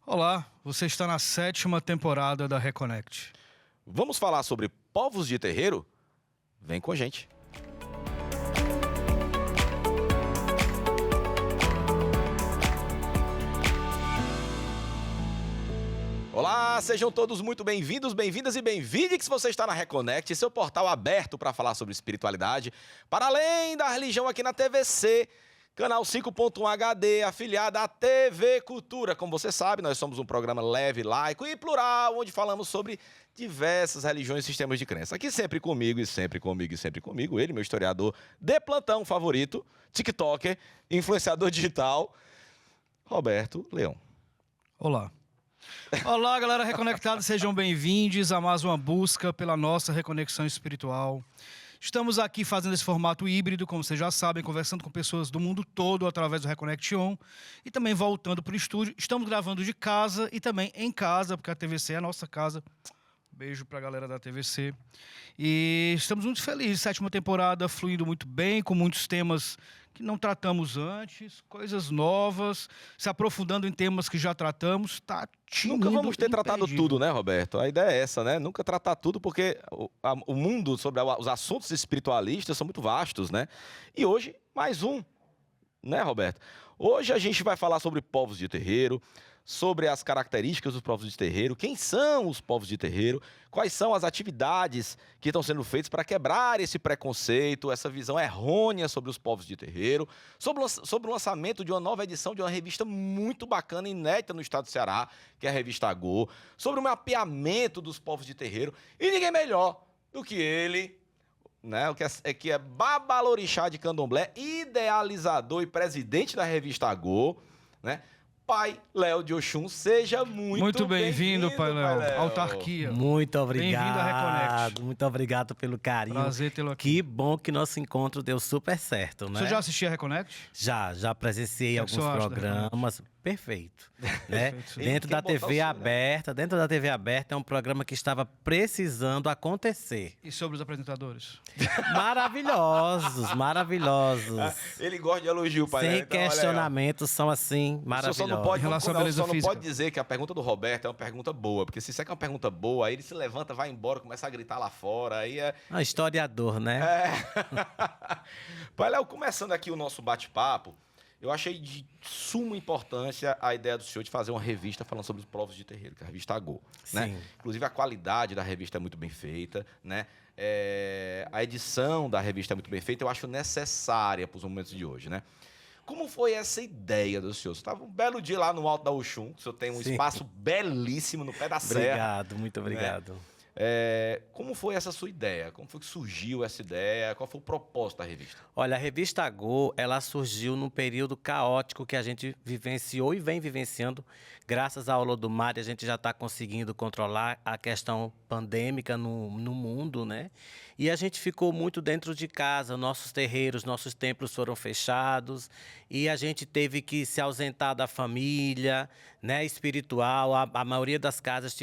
Olá, você está na 7ª temporada da Reconnect. Vamos falar sobre povos de terreiro? Vem com a gente. Olá, sejam todos muito bem-vindos, bem-vindas e bem-vindes. Você está na Reconnect, seu portal aberto para falar sobre espiritualidade, para além da religião aqui na TVC, canal 5.1 HD, afiliada à TV Cultura. Como você sabe, nós somos um programa leve, laico e plural, onde falamos sobre diversas religiões e sistemas de crença. Aqui sempre comigo, ele, meu historiador de plantão favorito, TikToker, influenciador digital, Roberto Leão. Olá. Olá, galera reconectada, sejam bem-vindos a mais uma busca pela nossa reconexão espiritual. Estamos aqui fazendo esse formato híbrido, como vocês já sabem, conversando com pessoas do mundo todo através do Reconnect On e também voltando para o estúdio. Estamos gravando de casa e também em casa, porque a TVC é a nossa casa. Beijo para a galera da TVC. E estamos muito felizes. 7ª temporada fluindo muito bem, com muitos temas que não tratamos antes, coisas novas, se aprofundando em temas que já tratamos. Tá Nunca vamos ter tratado tudo, né, Roberto? A ideia é essa, né? Nunca tratar tudo, porque o mundo sobre os assuntos espiritualistas são muito vastos, né? E hoje, mais um, né, Roberto? Hoje a gente vai falar sobre povos de terreiro, sobre as características dos povos de terreiro, quem são os povos de terreiro, quais são as atividades que estão sendo feitas para quebrar esse preconceito, essa visão errônea sobre os povos de terreiro, sobre o lançamento de uma nova edição de uma revista muito bacana, inédita no estado do Ceará, que é a revista Agô, sobre o mapeamento dos povos de terreiro, e ninguém melhor do que ele, né, que é Babalorixá de Candomblé, idealizador e presidente da revista Agô, né? Pai Léo de Oxum, seja muito bem-vindo, Pai Léo. Autarquia. Muito obrigado. Bem-vindo à Reconnect. Muito obrigado pelo carinho. Prazer tê-lo aqui. Que bom que nosso encontro deu super certo, né? Você já assistiu a Reconnect? Já presenciei alguns programas. Perfeito, né? Perfeito, dentro da TV aberta, dentro da TV aberta é um programa que estava precisando acontecer. E sobre os apresentadores? Maravilhosos, maravilhosos. Ele gosta de elogio, Pai Léo. Sem questionamentos, são assim, maravilhosos. Só não pode dizer que a pergunta do Roberto é uma pergunta boa, porque se isso é uma pergunta boa, aí ele se levanta, vai embora, começa a gritar lá fora, aí é... Historiador, né? Pai Léo, começando aqui o nosso bate-papo, eu achei de suma importância a ideia do senhor de fazer uma revista falando sobre os povos de terreiro, que é a revista Agô, né? Inclusive a qualidade da revista é muito bem feita, né? A edição da revista é muito bem feita, eu acho necessária para os momentos de hoje, né? Como foi essa ideia do senhor? Você estava um belo dia lá no Alto da Oxum, o senhor tem um espaço belíssimo no pé da serra. Obrigado, muito obrigado. Né? Como foi essa sua ideia? Como foi que surgiu essa ideia? Qual foi o propósito da revista? Olha, a revista Agô, ela surgiu num período caótico que a gente vivenciou e vem vivenciando. Graças ao Olodumare, a gente já está conseguindo controlar a questão pandêmica no mundo, né? E a gente ficou muito dentro de casa, nossos terreiros, nossos templos foram fechados e a gente teve que se ausentar da família, né, espiritual. A maioria das casas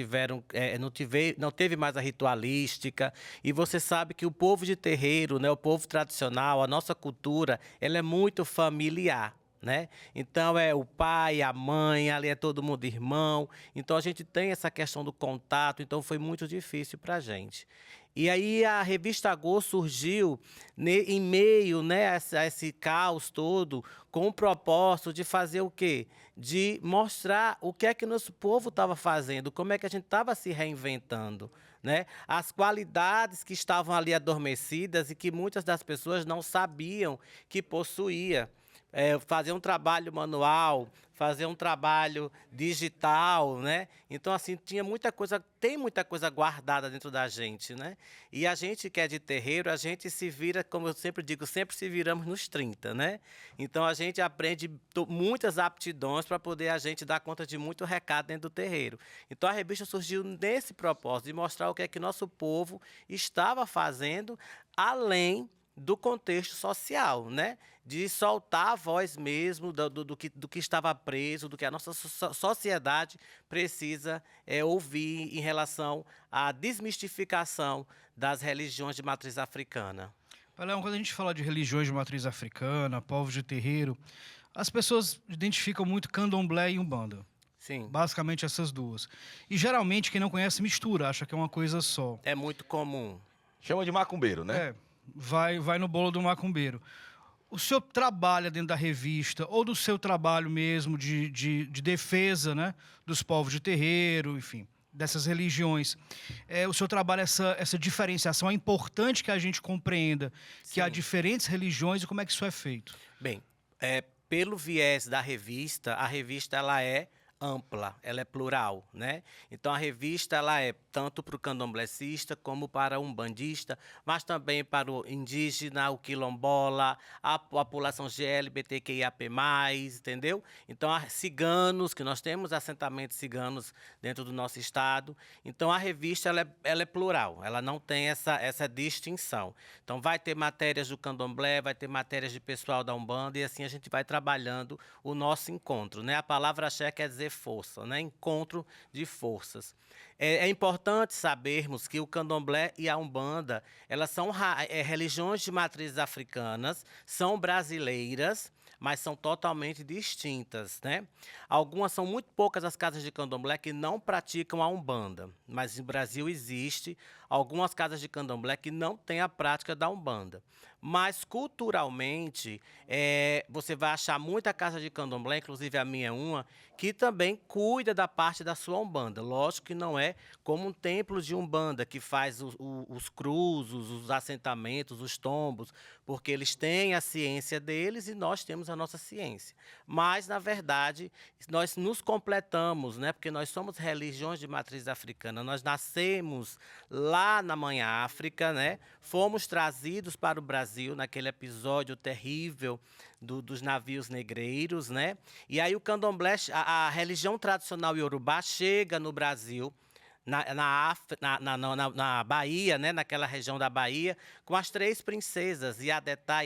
não teve mais a ritualística, e você sabe que o povo de terreiro, né, o povo tradicional, a nossa cultura, ela é muito familiar, né? Então é o pai, a mãe, ali é todo mundo irmão, então a gente tem essa questão do contato, então foi muito difícil pra gente. E aí a revista Agô surgiu em meio, né, a esse caos todo, com o propósito de fazer o quê? De mostrar o que é que nosso povo estava fazendo, como é que a gente estava se reinventando, né? As qualidades que estavam ali adormecidas e que muitas das pessoas não sabiam que possuía. Fazer um trabalho manual, fazer um trabalho digital, né? Então, assim, tem muita coisa guardada dentro da gente, né? E a gente que é de terreiro, a gente se vira, como eu sempre digo, sempre se viramos nos 30, né? Então, a gente aprende muitas aptidões para poder a gente dar conta de muito recado dentro do terreiro. Então, a revista surgiu nesse propósito, de mostrar o que é que nosso povo estava fazendo, além do contexto social, né? De soltar a voz mesmo do que estava preso, do que a nossa sociedade precisa ouvir em relação à desmistificação das religiões de matriz africana. Leão, quando a gente fala de religiões de matriz africana, povos de terreiro, as pessoas identificam muito candomblé e umbanda. Sim. Basicamente essas duas. E geralmente quem não conhece mistura, acha que é uma coisa só. É muito comum. Chama de macumbeiro, né? Vai no bolo do macumbeiro. O senhor trabalha dentro da revista, ou do seu trabalho mesmo de defesa, né, dos povos de terreiro, enfim, dessas religiões. O senhor trabalha essa diferenciação. É importante que a gente compreenda que há Sim. diferentes religiões e como é que isso é feito. Bem, pelo viés da revista, a revista ela é ampla, ela é plural, né? Então a revista ela é tanto para o candomblessista como para o umbandista, mas também para o indígena, o quilombola, a população LGBTQIAP+, entendeu? Então há ciganos, que nós temos assentamentos ciganos dentro do nosso estado. Então a revista ela é plural, ela não tem essa distinção. Então vai ter matérias do candomblé, vai ter matérias de pessoal da Umbanda e assim a gente vai trabalhando o nosso encontro, né? A palavra axé quer dizer força, né? Encontro de forças. É importante sabermos que o candomblé e a Umbanda, elas são religiões de matrizes africanas, são brasileiras, mas são totalmente distintas, né? São muito poucas as casas de candomblé que não praticam a Umbanda, mas no Brasil existe algumas casas de candomblé que não têm a prática da Umbanda. Mas culturalmente, você vai achar muita casa de candomblé, inclusive a minha é uma, que também cuida da parte da sua Umbanda. Lógico que não é como um templo de Umbanda, que faz os cruzos, os assentamentos, os tombos, porque eles têm a ciência deles e nós temos a nossa ciência. Mas, na verdade, nós nos completamos, né? Porque nós somos religiões de matriz africana. Nós nascemos lá na Mãe África, né? Fomos trazidos para o Brasil naquele episódio terrível dos navios negreiros, né? E aí o candomblé, a religião tradicional iorubá chega no Brasil, na Bahia, né, naquela região da Bahia, com as 3 princesas, Iadetá,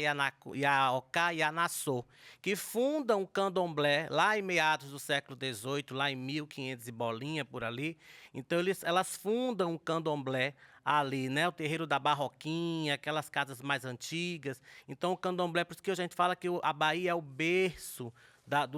Iaocá e Anassô, que fundam o candomblé lá em meados do século XVIII, lá em 1500 e bolinha, por ali. Então, elas fundam o candomblé ali, né, o terreiro da Barroquinha, aquelas casas mais antigas. Então, o candomblé, por isso que a gente fala que a Bahia é o berço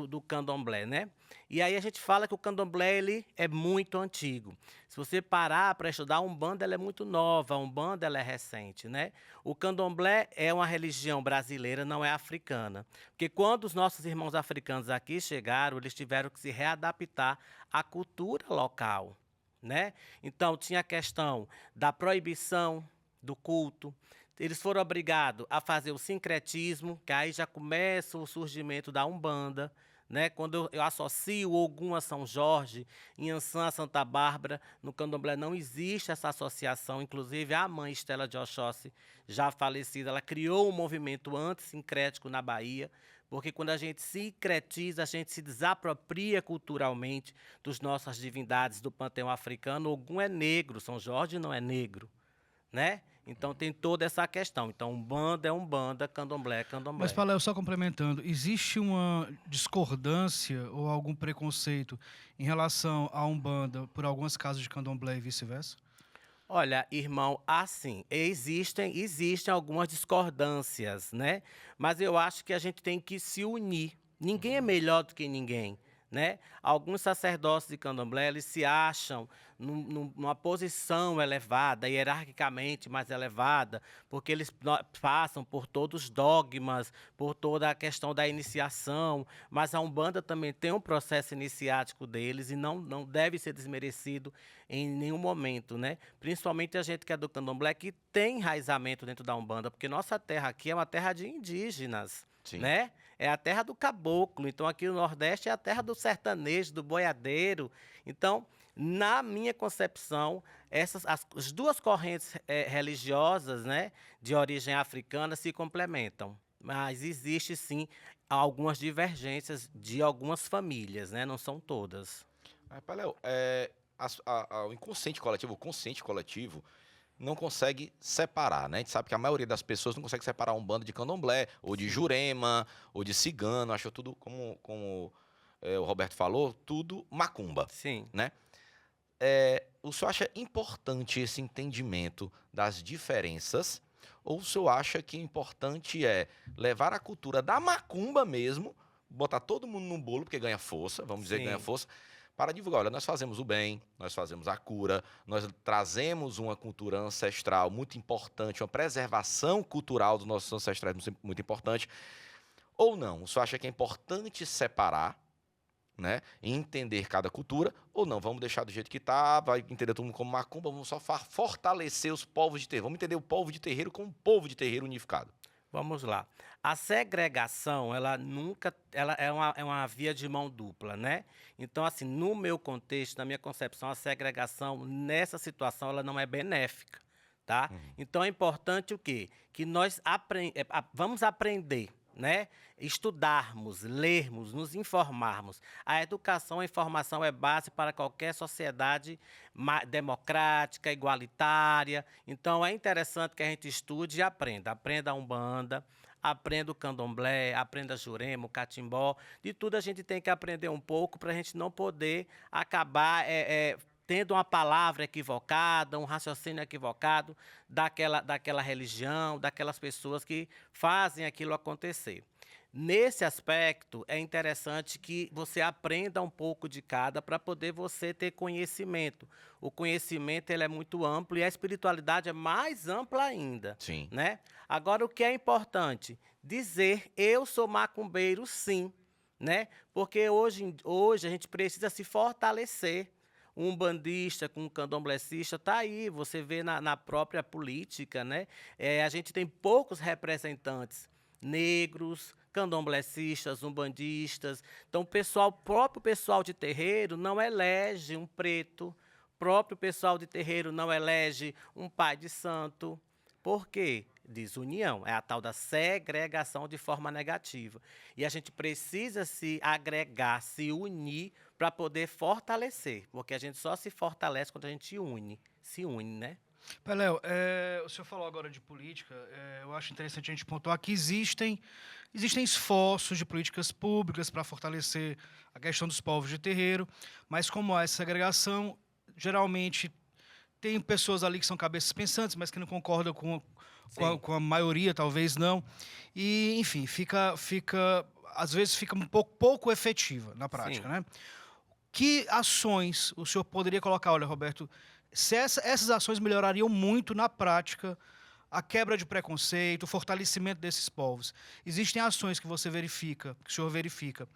do candomblé, né? E aí a gente fala que o candomblé ele é muito antigo. Se você parar para estudar, a Umbanda ela é muito nova, a Umbanda ela é recente, né? O candomblé é uma religião brasileira, não é africana. Porque quando os nossos irmãos africanos aqui chegaram, eles tiveram que se readaptar à cultura local, né? Então tinha a questão da proibição do culto. Eles foram obrigados a fazer o sincretismo, que aí já começa o surgimento da Umbanda, né? Quando eu associo Ogum a São Jorge, Inhansã a Santa Bárbara, no candomblé não existe essa associação. Inclusive, a mãe Estela de Oxóssi, já falecida, ela criou um movimento anti-sincrético na Bahia, porque quando a gente sincretiza, a gente se desapropria culturalmente das nossas divindades do panteão africano. Ogum é negro, São Jorge não é negro, né? Então tem toda essa questão. Então Umbanda é Umbanda, Candomblé é Candomblé. Mas, Paléu, só complementando, existe uma discordância ou algum preconceito em relação à Umbanda por algumas casas de Candomblé e vice-versa? Olha, irmão, assim, existem algumas discordâncias, né? Mas eu acho que a gente tem que se unir. Ninguém é melhor do que ninguém, né? Alguns sacerdotes de candomblé, eles se acham numa posição elevada, hierarquicamente mais elevada, porque eles passam por todos os dogmas, por toda a questão da iniciação, mas a Umbanda também tem um processo iniciático deles e não deve ser desmerecido em nenhum momento, né? Principalmente a gente que é do candomblé, que tem enraizamento dentro da Umbanda, porque nossa terra aqui é uma terra de indígenas, Sim. né? É a terra do caboclo. Então, aqui no Nordeste é a terra do sertanejo, do boiadeiro. Então, na minha concepção, as duas correntes religiosas, né, de origem africana se complementam. Mas existe, sim, algumas divergências de algumas famílias, né? Não são todas. Paléu, o inconsciente coletivo, o consciente coletivo, não consegue separar, né? A gente sabe que a maioria das pessoas não consegue separar um bando de candomblé, ou de jurema, ou de cigano, acho tudo, como o Roberto falou, tudo macumba, Sim. né? O senhor acha importante esse entendimento das diferenças, ou o senhor acha que o importante é levar a cultura da macumba mesmo, botar todo mundo num bolo, porque ganha força, vamos dizer que Sim. ganha força, para divulgar, olha, nós fazemos o bem, nós fazemos a cura, nós trazemos uma cultura ancestral muito importante, uma preservação cultural dos nossos ancestrais muito importante. Ou não, o senhor acha que é importante separar, né, e entender cada cultura, ou não, vamos deixar do jeito que está, vai entender todo mundo como macumba, vamos só fortalecer os povos de terreiro, vamos entender o povo de terreiro como um povo de terreiro unificado. Vamos lá. A segregação, ela é uma via de mão dupla, né? Então, assim, no meu contexto, na minha concepção, a segregação, nessa situação, ela não é benéfica, tá? Então, é importante o quê? Que nós vamos aprender, né? Estudarmos, lermos, nos informarmos. A educação, a informação é base para qualquer sociedade democrática, igualitária. Então, é interessante que a gente estude e aprenda. Aprenda a Umbanda, aprenda o Candomblé, aprenda Jurema, o Catimbó. De tudo a gente tem que aprender um pouco para a gente não poder acabar tendo uma palavra equivocada, um raciocínio equivocado daquela religião, daquelas pessoas que fazem aquilo acontecer. Nesse aspecto, é interessante que você aprenda um pouco de cada para poder você ter conhecimento. O conhecimento ele é muito amplo e a espiritualidade é mais ampla ainda. Sim. Né? Agora, o que é importante? Dizer, eu sou macumbeiro, sim. Né? Porque hoje a gente precisa se fortalecer. Um umbandista com um candomblecista está aí, você vê na própria política, né? A gente tem poucos representantes negros, candomblecistas, umbandistas. Então, o próprio pessoal de terreiro não elege um preto, o próprio pessoal de terreiro não elege um pai de santo. Por quê? Desunião, é a tal da segregação de forma negativa. E a gente precisa se agregar, se unir para poder fortalecer, porque a gente só se fortalece quando a gente se une, né? Peléu, o senhor falou agora de política, eu acho interessante a gente pontuar que existem esforços de políticas públicas para fortalecer a questão dos povos de terreiro, mas como há essa segregação, geralmente tem pessoas ali que são cabeças pensantes, mas que não concordam com a maioria, talvez não. E, enfim, às vezes fica um pouco efetiva na prática, né? Que ações o senhor poderia colocar, olha, Roberto, se essas ações melhorariam muito na prática a quebra de preconceito, o fortalecimento desses povos? Existem ações que o senhor verifica,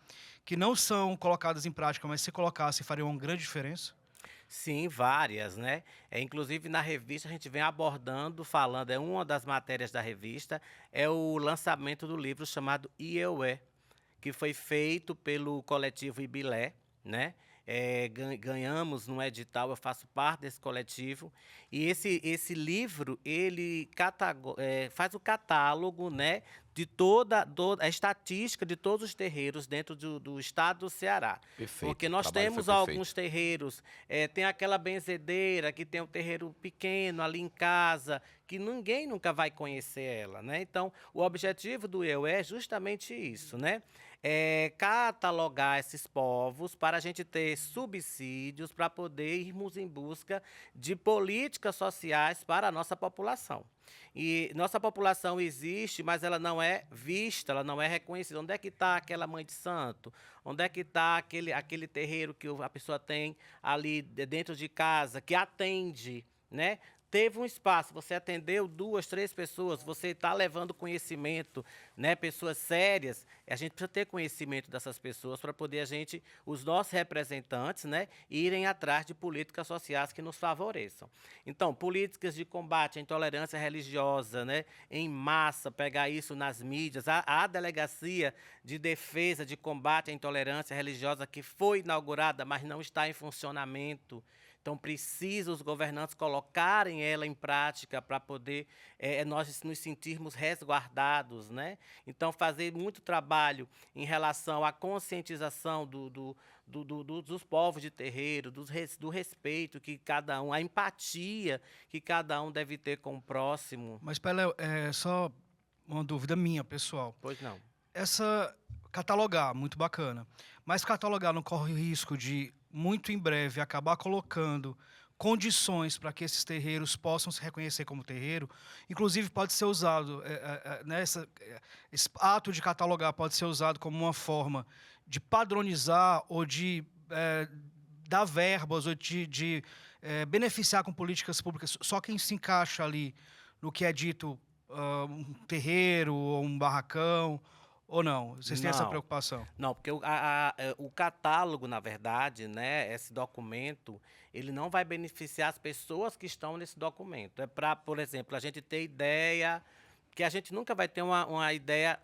que não são colocadas em prática, mas se colocassem fariam uma grande diferença? Sim, várias, né? Inclusive na revista a gente vem abordando, falando, uma das matérias da revista, é o lançamento do livro chamado Ieué, que foi feito pelo coletivo Ibilé, né? Ganhamos no edital, eu faço parte desse coletivo, e esse livro, ele faz o catálogo, né, de toda a estatística de todos os terreiros dentro do estado do Ceará. Perfeito. Porque nós temos alguns terreiros, tem aquela benzedeira que tem um terreiro pequeno ali em casa, que ninguém nunca vai conhecer ela, né? Então, o objetivo do Ieué é justamente isso, né? Catalogar esses povos para a gente ter subsídios para poder irmos em busca de políticas sociais para a nossa população. E nossa população existe, mas ela não é vista, ela não é reconhecida. Onde é que está aquela mãe de santo? Onde é que está aquele terreiro que a pessoa tem ali dentro de casa, que atende, né? Teve um espaço, você atendeu 2, 3 pessoas, você está levando conhecimento, né, pessoas sérias, a gente precisa ter conhecimento dessas pessoas para poder os nossos representantes, né, irem atrás de políticas sociais que nos favoreçam. Então, políticas de combate à intolerância religiosa, né, em massa, pegar isso nas mídias, a delegacia de defesa de combate à intolerância religiosa que foi inaugurada, mas não está em funcionamento. Então, precisa os governantes colocarem ela em prática para poder nós nos sentirmos resguardados, né? Então, fazer muito trabalho em relação à conscientização dos povos de terreiro, do respeito que cada um, a empatia que cada um deve ter com o próximo. Mas, Pelé, só uma dúvida minha, pessoal. Pois não. Catalogar, muito bacana. Mas catalogar não corre o risco de, muito em breve, acabar colocando condições para que esses terreiros possam se reconhecer como terreiro. Inclusive, pode ser usado, esse ato de catalogar pode ser usado como uma forma de padronizar ou de dar verbas ou de beneficiar com políticas públicas só quem se encaixa ali no que é dito um terreiro ou um barracão, ou não? Vocês têm essa Não. preocupação? Não, porque o catálogo, na verdade, né, esse documento, ele não vai beneficiar as pessoas que estão nesse documento. É para, por exemplo, a gente ter ideia, que a gente nunca vai ter uma ideia,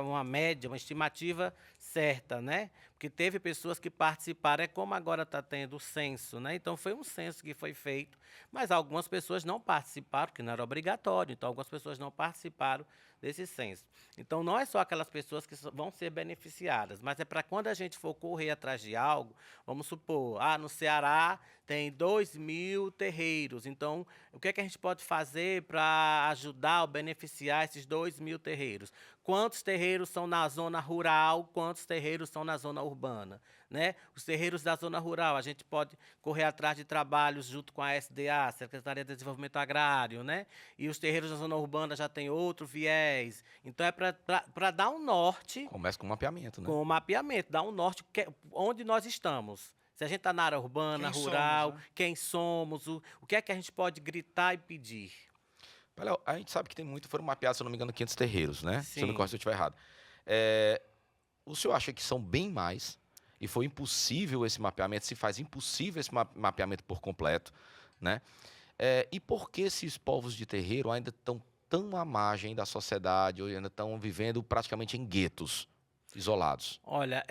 uma média, uma estimativa certa, né? Porque teve pessoas que participaram, é como agora está tendo o censo, né? Então, foi um censo que foi feito, mas algumas pessoas não participaram, porque não era obrigatório, então algumas pessoas não participaram desse censo. Então, não é só aquelas pessoas que vão ser beneficiadas, mas é para quando a gente for correr atrás de algo, vamos supor, no Ceará tem 2.000 terreiros, então, o que é que a gente pode fazer para ajudar ou beneficiar esses 2.000 terreiros? Quantos terreiros são na zona rural, quantos terreiros são na zona urbana? Né? Os terreiros da zona rural, a gente pode correr atrás de trabalhos junto com a SDA, Secretaria de Desenvolvimento Agrário, né? E os terreiros da zona urbana já tem outro viés. Então, é para dar um norte. Começa com mapeamento, né? Com o mapeamento, dar um norte, onde nós estamos. Se a gente está na área urbana, Quem rural, somos, né? quem somos, o que é que a gente pode gritar e pedir. Olha, a gente sabe que tem muito, foram mapeados, se eu não me engano, 500 terreiros, né? Se eu não me Sim. corrija se eu estiver errado. O senhor acha que são bem mais e foi impossível esse mapeamento, se faz impossível esse mapeamento por completo, né? E por que esses povos de terreiro ainda estão tão à margem da sociedade, ou ainda estão vivendo praticamente em guetos isolados? Olha,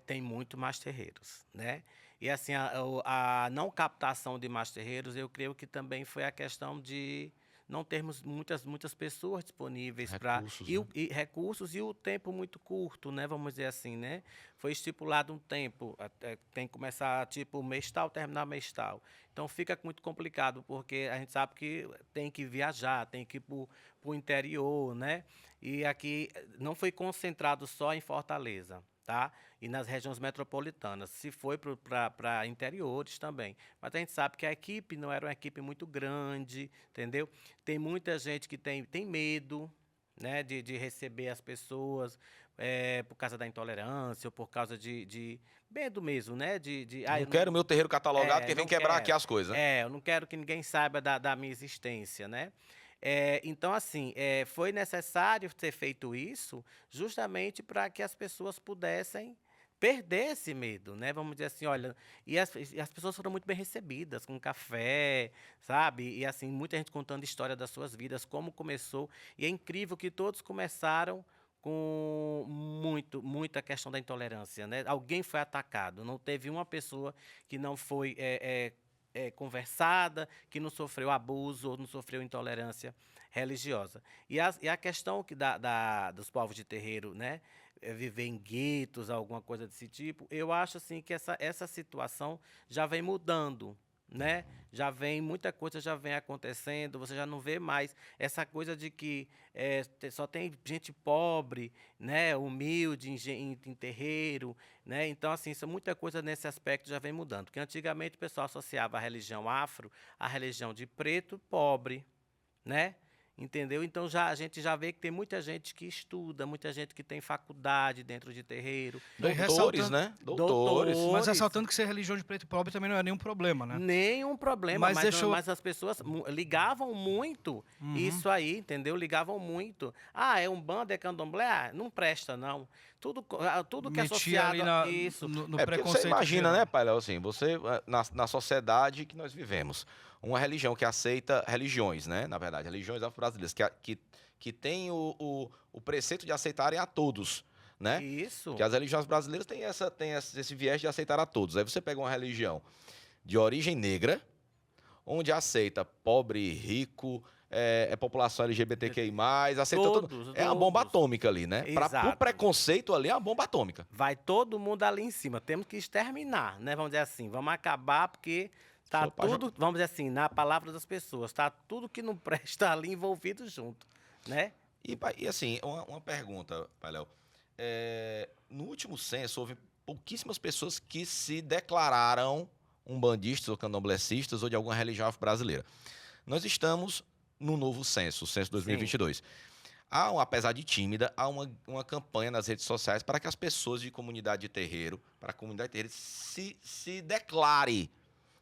tem muito mais terreiros, né? E assim, a não captação de mais terreiros, eu creio que também foi a questão de não termos muitas pessoas disponíveis para Recursos, e, né? e recursos e o tempo muito curto, né? Vamos dizer assim, né? Foi estipulado um tempo, tem que começar tipo mês tal, terminar mês tal. Então fica muito complicado, porque a gente sabe que tem que viajar, tem que ir para o interior, né? E aqui não foi concentrado só em Fortaleza, tá? E nas regiões metropolitanas. Se foi para interiores também. Mas a gente sabe que a equipe não era uma equipe muito grande, entendeu? Tem muita gente que tem medo, né, de receber as pessoas por causa da intolerância ou por causa de medo mesmo, né? Não eu quero meu terreiro catalogado, que vem não quebrar quero. aqui as coisas, né? Eu não quero que ninguém saiba da minha existência, né? Então, assim, foi necessário ser feito isso justamente para que as pessoas pudessem perder esse medo, né? Vamos dizer assim, olha, e as pessoas foram muito bem recebidas, com café, sabe? E assim, muita gente contando história das suas vidas, como começou. E é incrível que todos começaram com muita questão da intolerância, né? Alguém foi atacado, não teve uma pessoa que não foi conversada, que não sofreu abuso ou não sofreu intolerância religiosa. E a questão dos povos de terreiro, né, viver em guetos, alguma coisa desse tipo, eu acho assim que essa situação já vem mudando, né? Muita coisa já vem acontecendo, você já não vê mais essa coisa de que só tem gente pobre, né, humilde em terreiro, né? Então, assim, muita coisa nesse aspecto já vem mudando. Porque antigamente o pessoal associava a religião afro à religião de preto pobre, né? Entendeu? Então a gente já vê que tem muita gente que estuda, muita gente que tem faculdade dentro de terreiro. Doutores, né? Doutores. Mas ressaltando que ser religião de preto e pobre também não é nenhum problema, né? Nenhum problema, mas as pessoas ligavam muito isso aí, entendeu? Ligavam muito. É Umbanda, é Candomblé? Não presta, não. Tudo que é associado a isso. No Porque preconceito você imagina, geral. né, pai Léo, assim, você, na sociedade que nós vivemos, uma religião que aceita religiões, né, na verdade, religiões afro-brasileiras, que tem o preceito de aceitarem a todos, né? Isso. Que as religiões brasileiras têm esse viés de aceitar a todos. Aí você pega uma religião de origem negra, onde aceita pobre, rico, população LGBTQI+, aceita Todos, é uma bomba atômica ali, né? Para o preconceito ali, é uma bomba atômica. Vai todo mundo ali em cima. Temos que exterminar, né? Vamos dizer assim, vamos acabar porque tá tudo, vamos dizer assim, na palavra das pessoas, tá tudo que não presta ali envolvido junto, né? E assim, uma pergunta, pai Léo. No último censo, houve pouquíssimas pessoas que se declararam umbandistas ou candomblecistas ou de alguma religião afro-brasileira. Nós estamos no novo censo, o censo 2022. Sim. apesar de tímida, há uma campanha nas redes sociais para que as pessoas de comunidade de terreiro, para a comunidade de terreiro, se declare,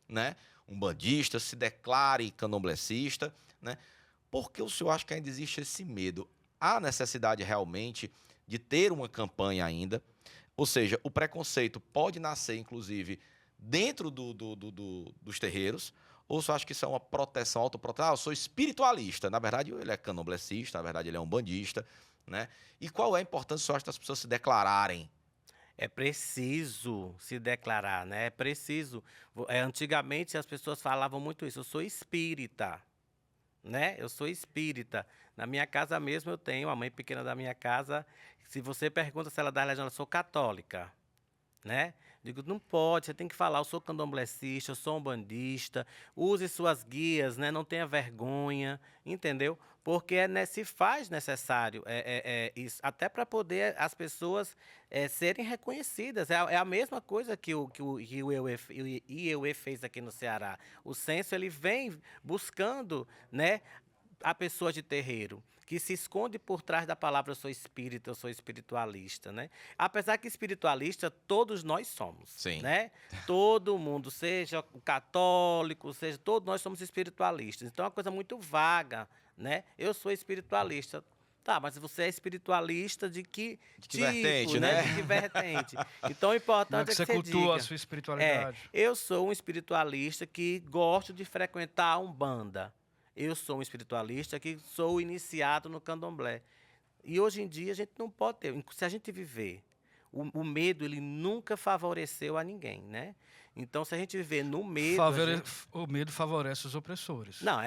né? Umbandista, se declare candomblessista, né? Porque o senhor acha que ainda existe esse medo? Há necessidade realmente de ter uma campanha ainda? Ou seja, o preconceito pode nascer, inclusive, dentro dos terreiros, ou você acha que isso é uma proteção, autoproteção? Eu sou espiritualista. Na verdade, ele é candomblessista, na verdade, ele é umbandista, né? E qual é a importância, você acha, das pessoas se declararem? É preciso se declarar, né? É preciso. Antigamente as pessoas falavam muito isso. Eu sou espírita, né? Eu sou espírita. Na minha casa mesmo eu tenho a mãe pequena da minha casa. Se você pergunta se ela dá religião, eu sou católica, né? Digo, não pode, você tem que falar, eu sou candomblessista, eu sou umbandista, use suas guias, né? Não tenha vergonha, entendeu? Porque se faz necessário isso, até para poder as pessoas serem reconhecidas. É a mesma coisa que o IEUE fez aqui no Ceará. O censo ele vem buscando, né, a pessoa de terreiro, que se esconde por trás da palavra eu sou espírita, eu sou espiritualista, né? Apesar que espiritualista todos nós somos, Sim. né? Todo mundo, seja católico, seja, todos nós somos espiritualistas. Então é uma coisa muito vaga, né? Eu sou espiritualista. Tá, mas você é espiritualista de que tipo, vertente, né? De que vertente. Então o importante é que você você cultua diga. a sua espiritualidade. Eu sou um espiritualista que gosto de frequentar a Umbanda. Eu sou um espiritualista que sou iniciado no candomblé. E hoje em dia a gente não pode ter. Se a gente viver, o medo ele nunca favoreceu a ninguém, né? Então, se a gente viver no medo... O medo favorece os opressores. Não,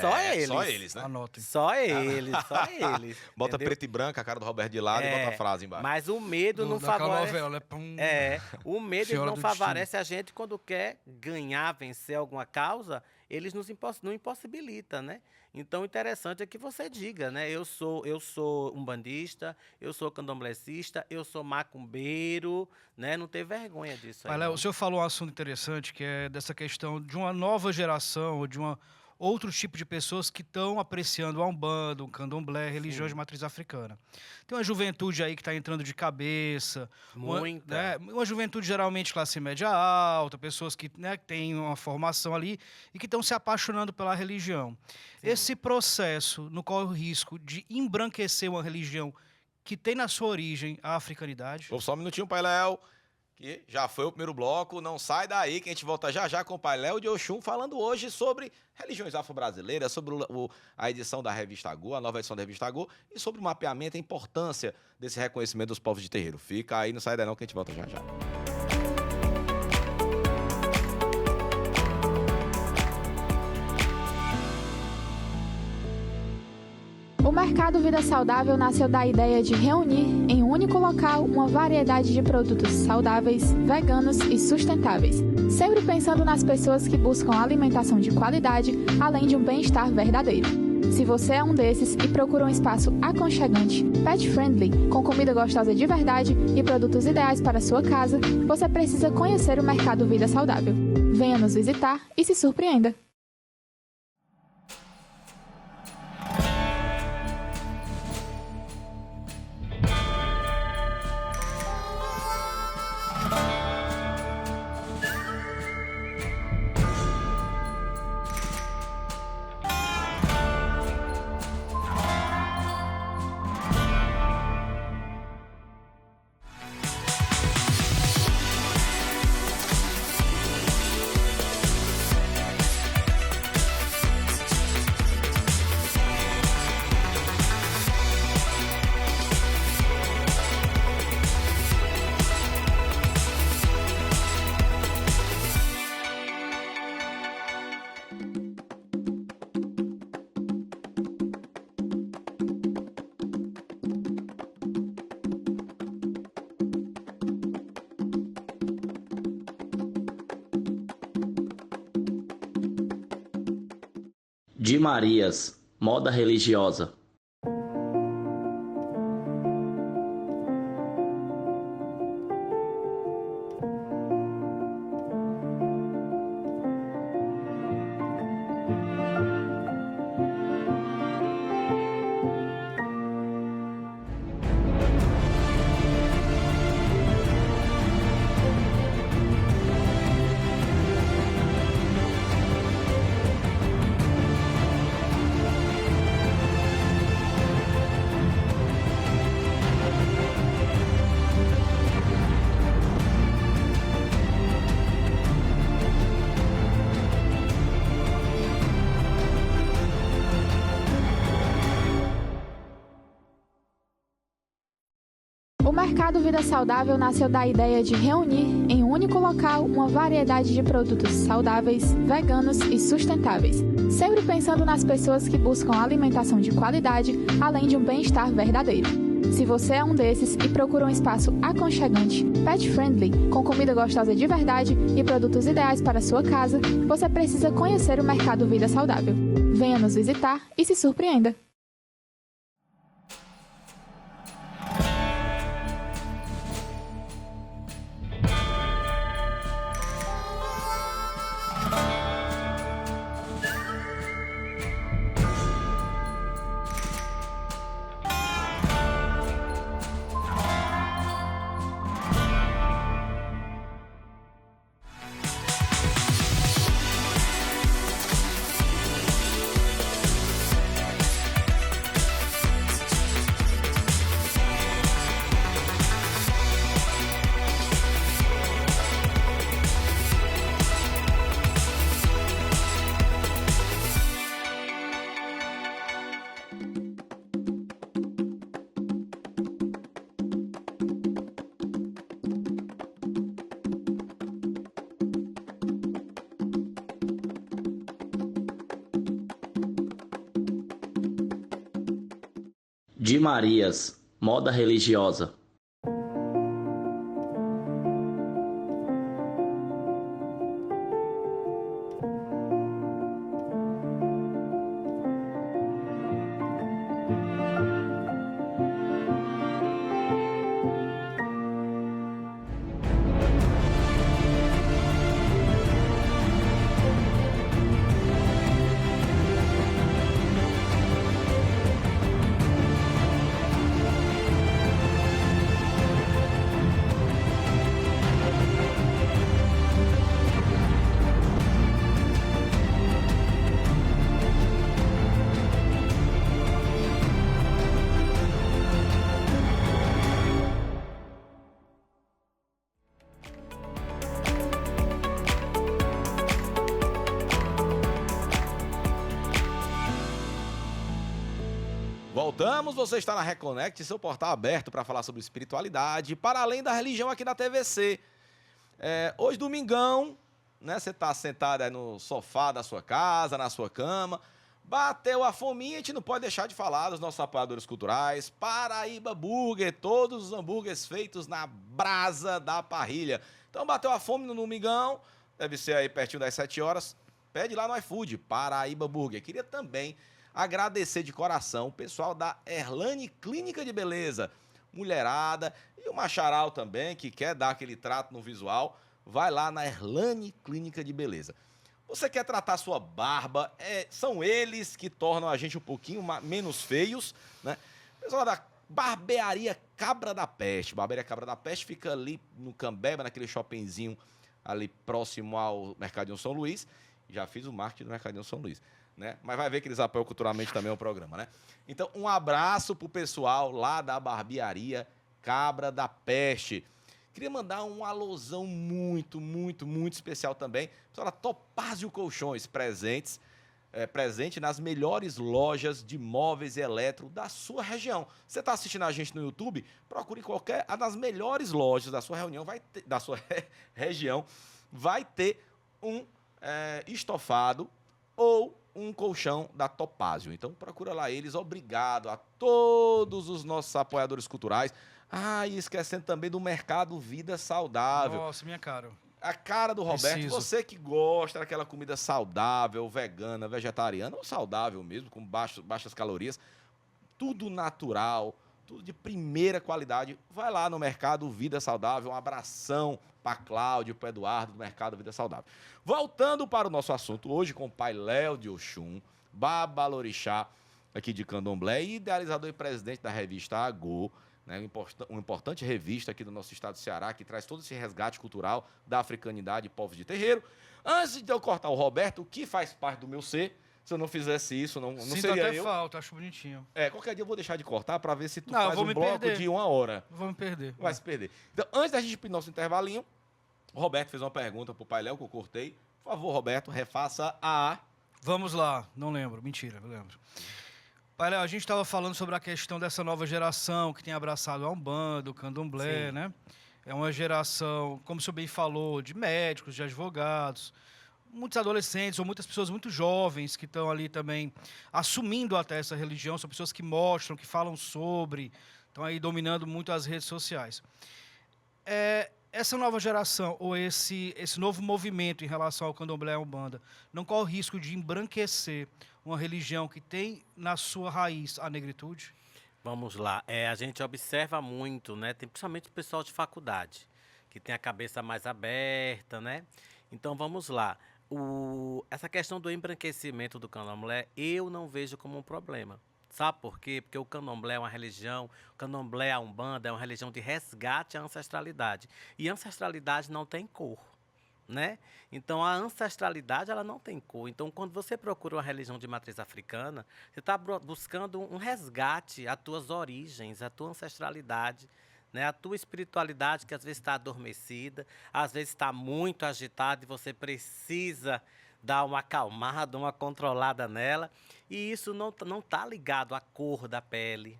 só eles. Só eles, né? Anotem. Só eles, só eles. Bota entendeu? preto e branco, a cara do Roberto de lado e bota a frase embaixo. Mas o medo não Daquela favorece... novela, o medo ele Senhora não do favorece a gente quando quer ganhar, vencer alguma causa, eles não impossibilita, né? Então, o interessante é que você diga, né? Eu sou umbandista, eu sou candomblessista, eu sou macumbeiro, né? Não ter vergonha disso aí. Pai Léo, não. o senhor falou um assunto interessante, que é dessa questão de uma nova geração, ou de outro tipo de pessoas que estão apreciando a Umbanda, o Candomblé, religiões de matriz africana. Tem uma juventude aí que está entrando de cabeça. Muita. Uma juventude geralmente classe média alta, pessoas que, né, que têm uma formação ali e que estão se apaixonando pela religião. Sim. Esse processo não corre o risco de embranquecer uma religião que tem na sua origem a africanidade? Vou só um minutinho, Pai Léo, que já foi o primeiro bloco. Não sai daí, que a gente volta já já com o Pai Léo de Oxum, falando hoje sobre religiões afro-brasileiras, sobre a edição da Revista Agô, a nova edição da Revista Agô, e sobre o mapeamento, a importância desse reconhecimento dos povos de terreiro. Fica aí, não sai daí não, que a gente volta já já. O Mercado Vida Saudável nasceu da ideia de reunir em um único local uma variedade de produtos saudáveis, veganos e sustentáveis, sempre pensando nas pessoas que buscam alimentação de qualidade, além de um bem-estar verdadeiro. Se você é um desses e procura um espaço aconchegante, pet-friendly, com comida gostosa de verdade e produtos ideais para a sua casa, você precisa conhecer o Mercado Vida Saudável. Venha nos visitar e se surpreenda! De Marias, moda religiosa. Mercado Vida Saudável nasceu da ideia de reunir em um único local uma variedade de produtos saudáveis, veganos e sustentáveis, sempre pensando nas pessoas que buscam alimentação de qualidade, além de um bem-estar verdadeiro. Se você é um desses e procura um espaço aconchegante, pet-friendly, com comida gostosa de verdade e produtos ideais para a sua casa, você precisa conhecer o Mercado Vida Saudável. Venha nos visitar e se surpreenda! De Marias, moda religiosa. Voltamos, você está na Reconnect, seu portal aberto para falar sobre espiritualidade, para além da religião aqui na TVC. Hoje, domingão, né, você está sentado aí no sofá da sua casa, na sua cama, bateu a fominha, a gente não pode deixar de falar dos nossos apoiadores culturais, Paraíba Burger, todos os hambúrgueres feitos na brasa da parrilha. Então, bateu a fome no domingão, deve ser aí pertinho das 7 horas, pede lá no iFood, Paraíba Burger. Queria também agradecer de coração o pessoal da Erlane Clínica de Beleza, mulherada e o macharal também, que quer dar aquele trato no visual, vai lá na Erlane Clínica de Beleza. Você quer tratar sua barba, são eles que tornam a gente um pouquinho menos feios, né? Pessoal da Barbearia Cabra da Peste. Barbearia Cabra da Peste fica ali no Cambeba, naquele shoppingzinho ali próximo ao Mercadinho São Luís. Já fiz o marketing do Mercadinho São Luís, né? Mas vai ver que eles apoiam culturalmente também o programa, né? Então, um abraço pro pessoal lá da Barbearia Cabra da Peste. Queria mandar um alôzão muito, muito, muito especial também. Pessoal da Topázio Colchões, presente nas melhores lojas de móveis e eletro da sua região. Você está assistindo a gente no YouTube? Procure qualquer das melhores lojas da sua região. Vai ter um estofado ou um colchão da Topázio. Então procura lá eles. Obrigado a todos os nossos apoiadores culturais. E esquecendo também do Mercado Vida Saudável. Nossa, minha cara. A cara do Roberto. Preciso. Você que gosta daquela comida saudável, vegana, vegetariana ou saudável mesmo, com baixas calorias, tudo natural, tudo de primeira qualidade. Vai lá no Mercado Vida Saudável. Um abração para Cláudio, para Eduardo do Mercado Vida Saudável. Voltando para o nosso assunto hoje com o pai Léo de Oxum, Babalorixá, aqui de Candomblé, e idealizador e presidente da revista Agô, né, uma importante revista aqui do nosso estado do Ceará, que traz todo esse resgate cultural da africanidade e povos de terreiro. Antes de eu cortar o Roberto, que faz parte do meu ser, se eu não fizesse isso, não Sinto seria até eu. falta, acho bonitinho. Qualquer dia eu vou deixar de cortar para ver se tu Não, eu faz vou um me bloco perder. de 1 hora. Vou me perder. Vai se perder. Então, antes da gente ir pro nosso intervalinho, o Roberto fez uma pergunta pro pai Léo, que eu cortei. Por favor, Roberto, refaça a... Vamos lá, não lembro. Mentira, eu lembro. Pai Léo, a gente estava falando sobre a questão dessa nova geração que tem abraçado a Umbanda, o Candomblé, Sim. né? É uma geração, como o senhor bem falou, de médicos, de advogados, muitos adolescentes ou muitas pessoas muito jovens que estão ali também assumindo até essa religião, são pessoas que mostram, que falam sobre, estão aí dominando muito as redes sociais. Essa nova geração ou esse novo movimento em relação ao Candomblé e à Umbanda não corre o risco de embranquecer uma religião que tem na sua raiz a negritude? Vamos lá. A gente observa muito, né? Tem principalmente o pessoal de faculdade, que tem a cabeça mais aberta, né? Então vamos lá. Essa questão do embranquecimento do candomblé, eu não vejo como um problema. Sabe por quê? Porque o candomblé é uma religião, o candomblé, a Umbanda é uma religião de resgate à ancestralidade. E ancestralidade não tem cor, né? Então a ancestralidade ela não tem cor. Então quando você procura uma religião de matriz africana, você está buscando um resgate às tuas origens, à tua ancestralidade, né? A tua espiritualidade que às vezes está adormecida, às vezes está muito agitada e você precisa dar uma acalmada, uma controlada nela. E isso não está ligado à cor da pele,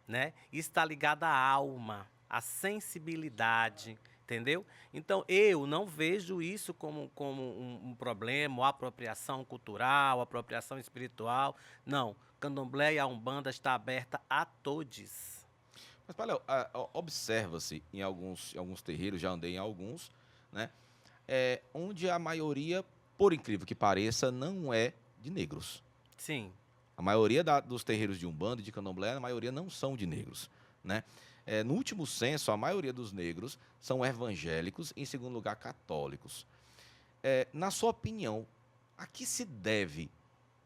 né? Isso está ligado à alma, à sensibilidade, entendeu? Então, eu não vejo isso como um problema, ou apropriação cultural, apropriação espiritual. Não, Candomblé e a Umbanda está aberta a todos. Mas, Léo, observa-se em alguns terreiros, já andei em alguns, né? Onde a maioria, por incrível que pareça, não é de negros. Sim. A maioria dos terreiros de Umbanda e de Candomblé, a maioria não são de negros, né? No último censo, a maioria dos negros são evangélicos e, em segundo lugar, católicos. Na sua opinião, a que se deve,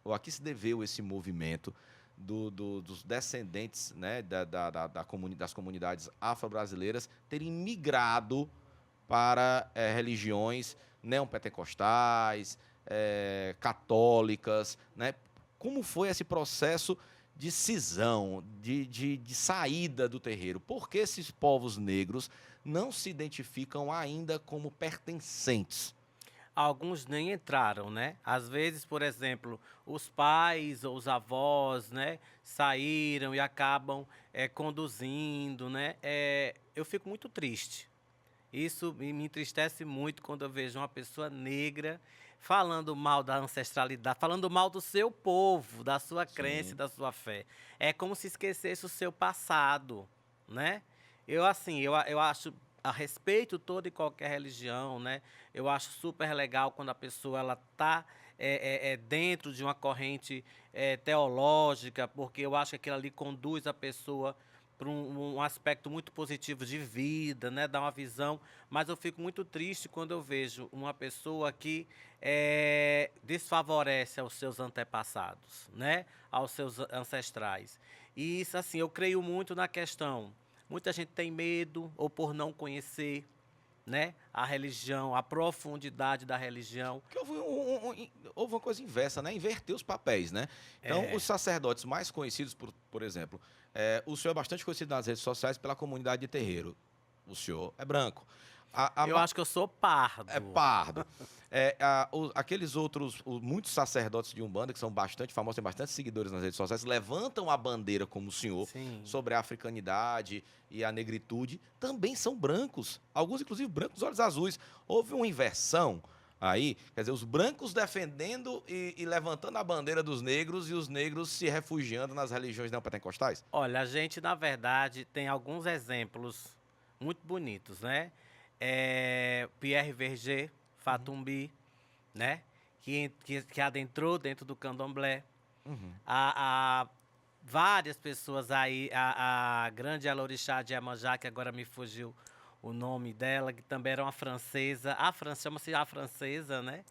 ou a que se deveu esse movimento dos descendentes, né, das comunidades afro-brasileiras terem migrado para religiões neopentecostais, católicas, né? Como foi esse processo de cisão, de saída do terreiro? Por que esses povos negros não se identificam ainda como pertencentes? Alguns nem entraram, né? Às vezes, por exemplo, os pais ou os avós, né, saíram e acabam conduzindo, né? Eu fico muito triste. Isso me entristece muito quando eu vejo uma pessoa negra falando mal da ancestralidade, falando mal do seu povo, da sua crença e da sua fé. É como se esquecesse o seu passado, né? Eu acho a respeito toda e qualquer religião, né? Eu acho super legal quando a pessoa ela tá dentro de uma corrente teológica, porque eu acho que aquilo ali conduz a pessoa para um aspecto muito positivo de vida, né? Dá uma visão, mas eu fico muito triste quando eu vejo uma pessoa que desfavorece aos seus antepassados, né? Aos seus ancestrais. E isso, assim, eu creio muito na questão. Muita gente tem medo, ou por não conhecer, né, a religião, a profundidade da religião. Porque houve uma coisa inversa, né? Inverter os papéis, né? Então, os sacerdotes mais conhecidos, por exemplo, o senhor é bastante conhecido nas redes sociais pela comunidade de terreiro. O senhor é branco. Eu acho que eu sou pardo. É pardo. Aqueles outros, muitos sacerdotes de Umbanda, que são bastante famosos, têm bastante seguidores nas redes sociais, levantam a bandeira como o senhor, Sim. sobre a africanidade e a negritude, também são brancos. Alguns, inclusive, brancos dos olhos azuis. Houve uma inversão aí, quer dizer, os brancos defendendo e levantando a bandeira dos negros e os negros se refugiando nas religiões neopentecostais? Olha, a gente, na verdade, tem alguns exemplos muito bonitos, né? Pierre Verger, Fatumbi, né? Que adentrou dentro do candomblé. Há várias pessoas aí, a grande Alorixá de Iemanjá, que agora me fugiu o nome dela, que também era uma francesa, chama-se a francesa, né?